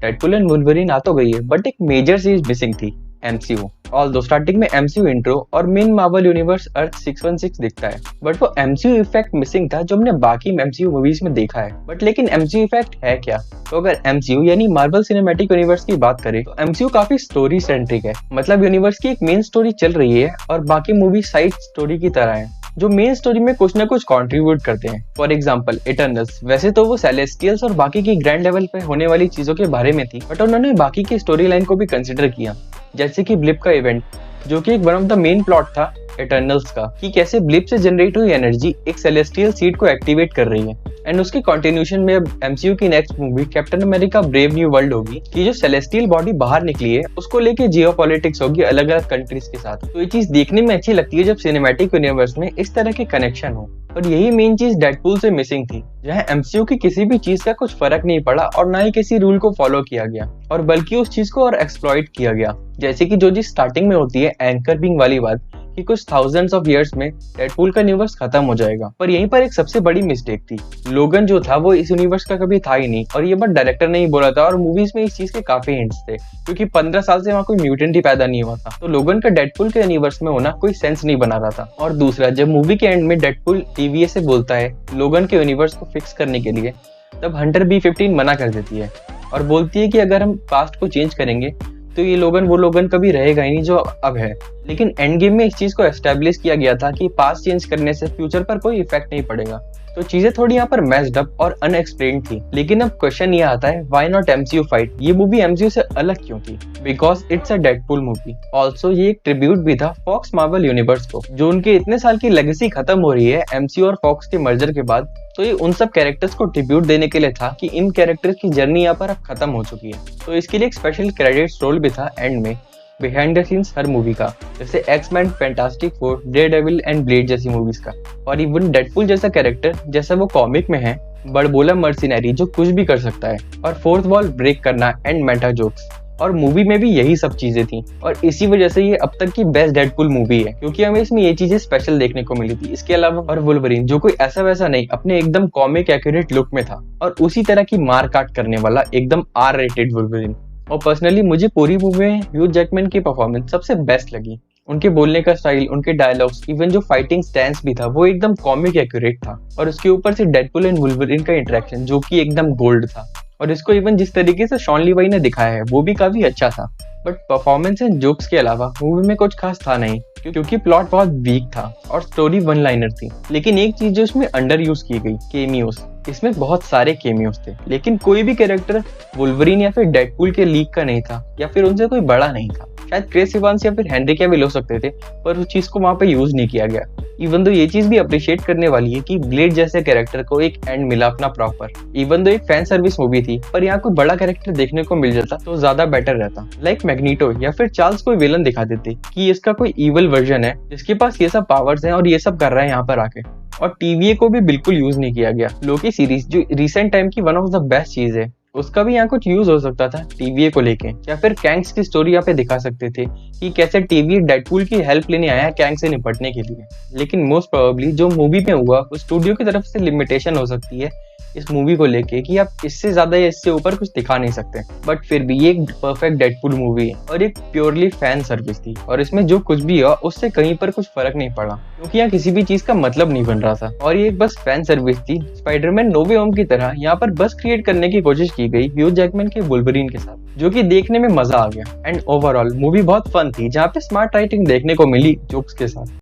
Deadpool and Wolverine आ तो गई है, बट एक मेजर चीज मिसिंग थी, एमसीयू। ऑल्दो स्टार्टिंग में एमसीयू इंट्रो और मेन मार्वल यूनिवर्स अर्थ 616 दिखता है, बट वो एमसीयू इफेक्ट मिसिंग था जो हमने बाकी एमसीयू मूवीज में देखा है। बट लेकिन एमसीयू इफेक्ट है क्या? तो अगर एमसीयू यानी मार्वल सिनेमैटिक यूनिवर्स की बात करें तो एमसीयू काफी स्टोरी सेंट्रिक है। मतलब यूनिवर्स की एक मेन स्टोरी चल रही है और बाकी मूवी साइड स्टोरी की तरह है, जो मेन स्टोरी में कुछ ना कुछ कंट्रीब्यूट करते हैं। फॉर एग्जांपल इटर्नल्स, वैसे तो वो सेलेस्टियल्स और बाकी की ग्रैंड लेवल पे होने वाली चीजों के बारे में थी, बट उन्होंने बाकी की स्टोरी लाइन को भी कंसिडर किया, जैसे कि ब्लिप का इवेंट, जो कि एक one of the main plot था इटर्नल्स का, कि कैसे ब्लिप से जनरेट हुई एनर्जी एक सेलेस्टियल सीड को एक्टिवेट कर रही है। एंड उसके कंटिन्यूशन में अब एमसीयू की next movie captain America brave new world होगी, कि जो सेलेस्टियल बॉडी बाहर निकली है उसको लेके जियोपॉलिटिक्स होगी अलग अलग कंट्रीज के साथ। तो ये चीज देखने में अच्छी लगती है जब सिनेमैटिक यूनिवर्स में इस तरह के कनेक्शन हो। और यही मेन चीज डेडपूल से मिसिंग थी, जहां एमसीयू की किसी भी चीज का कुछ फर्क नहीं पड़ा और ना ही किसी रूल को फॉलो किया गया, और बल्कि उस चीज को और एक्सप्लॉइट किया गया। जैसे कि जो चीज स्टार्टिंग में होती है एंकर बिंग वाली बात, कि कुछ थाउजेंड्स ऑफ इयर्स में डेडपूल का यूनिवर्स खत्म हो जाएगा। पर यहीं पर एक सबसे बड़ी मिस्टेक थी, लोगन जो था वो इस यूनिवर्स का कभी था ही नहीं, और ये बात डायरेक्टर ने ही बोला था, और मूवीज में इस चीज के काफी हिंट्स थे, क्योंकि 15 साल से वहाँ कोई म्यूटेंट ही पैदा नहीं हुआ था। तो लोगन का डेडपूल के यूनिवर्स में होना कोई सेंस नहीं बना रहा था। और दूसरा, जब मूवी के एंड में डेडपूल टीवीए से बोलता है लोगन के यूनिवर्स को फिक्स करने के लिए, तब हंटर B-15 मना कर देती है और बोलती है कि अगर हम पास्ट को चेंज करेंगे तो ये लोगन वो लोगन कभी रहेगा ही नहीं जो अब है। लेकिन एंड गेम में इस चीज को एस्टेब्लिश किया गया था कि पास्ट चेंज करने से फ्यूचर पर कोई इफेक्ट नहीं पड़ेगा। तो चीजें थोड़ी यहाँ पर मैस्ड अप और अनएक्सप्लेन्ड थी। लेकिन अब क्वेश्चन ये आता है, व्हाई नॉट एमसीयू फाइट? ये मूवी एमसीयू से अलग क्यों थी? Because it's a Deadpool movie. Also ये एक ट्रिब्यूट भी था फॉक्स मार्वल यूनिवर्स को, जो उनके इतने साल की लेगेसी खत्म हो रही है एमसीयू और फॉक्स के मर्जर के बाद। तो ये उन सब कैरेक्टर्स को ट्रिब्यूट देने के लिए था कि इन कैरेक्टर्स की जर्नी यहाँ पर अब खत्म हो चुकी है। तो इसके लिए एक स्पेशल क्रेडिट्स रोल भी था एंड में, behind the scenes her movie का, जैसे X Men, fantastic four, Daredevil and blade जैसी मूवीज का। और इवन डेडपूल जैसा कैरेक्टर जैसा वो कॉमिक में है, बड़बोला मर्सिनरी जो कुछ भी कर सकता है, और फोर्थ वॉल ब्रेक करना एंड मेटा जोक्स। और मूवी में भी यही सब चीजें थी, और इसी वजह से ये अब तक की बेस्ट डेडपूल मूवी है, क्योंकि हमें इसमें ये चीजें स्पेशल देखने को मिली थी। इसके अलावा और वुल्वरीन जो कोई ऐसा वैसा नहीं, अपने एकदम कॉमिक एक्यूरेट लुक में था, और उसी तरह की मार काट करने वाला एकदम R-rated वुल्वरीन। और पर्सनली मुझे पूरी मूवी में ह्यू जैकमैन की परफॉर्मेंस सबसे बेस्ट लगी। उनके बोलने का स्टाइल, उनके डायलॉग्स, इवन जो फाइटिंग स्टैंस भी था वो एकदम कॉमिक एक्यूरेट था। और उसके ऊपर से डेडपूल एंड वुल्वरीन का इंटरेक्शन जो कि एकदम गोल्ड था। और इसको इवन जिस तरीके से शॉन लीवाई ने दिखाया है वो भी काफी अच्छा था। बट परफॉर्मेंस एंड जोक्स के अलावा मूवी में कुछ खास था नहीं, क्योंकि प्लॉट बहुत वीक था और स्टोरी वन लाइनर थी। लेकिन एक चीज जो इसमें अंडर यूज की गई, केमियोस। इसमें बहुत सारे केमियोस थे, लेकिन कोई भी कैरेक्टर वुल्वरीन या फिर डेडपूल के लीग का नहीं था, या फिर उनसे कोई बड़ा नहीं था। शायद क्रिस इवांस या फिर हेनरी कैविल हो सकते थे, पर उस चीज को वहां पे यूज नहीं किया गया। इवन दो ये चीज भी अप्रिशिएट करने वाली है कि ब्लेड जैसे कैरेक्टर को एक एंड मिला अपना प्रॉपर। इवन दो एक फैन सर्विस मूवी थी, पर यहाँ कोई बड़ा कैरेक्टर देखने को मिल जाता तो ज्यादा बेटर रहता। लाइक मैग्नीटो या फिर चार्ल्स कोई विलन दिखा देते कि इसका कोई इवल वर्जन है जिसके पास ये सब पावर्स हैं और ये सब कर रहा है यहाँ पर आके। और टीवीए को भी बिल्कुल यूज नहीं किया गया। लोकी सीरीज जो रिसेंट टाइम की वन ऑफ द बेस्ट चीज है, उसका भी यहाँ कुछ यूज हो सकता था टीवीए को लेके। या फिर कैंग्स की स्टोरी यहाँ पे दिखा सकते थे कि कैसे टीवीए डेडपूल की हेल्प लेने आया कैंग से निपटने के लिए। लेकिन मोस्ट प्रोबेबली जो मूवी में हुआ वो स्टूडियो की तरफ से लिमिटेशन हो सकती है इस मूवी को लेके, कि आप इससे ज्यादा या इससे ऊपर कुछ दिखा नहीं सकते। बट फिर भी ये एक परफेक्ट डेडपूल मूवी है और एक प्योरली फैन सर्विस थी, और इसमें जो कुछ भी हुआ उससे कहीं पर कुछ फर्क नहीं पड़ा, क्योंकि यहाँ किसी भी चीज का मतलब नहीं बन रहा था। और ये बस फैन सर्विस थी। स्पाइडरमैन नो वे होम की तरह यहाँ पर बस क्रिएट करने की कोशिश की गई ह्यू जैकमैन के वुल्वरीन के साथ, जो कि देखने में मजा आ गया। एंड ओवरऑल मूवी बहुत फन थी, जहाँ पे स्मार्ट राइटिंग देखने को मिली जोक्स के साथ।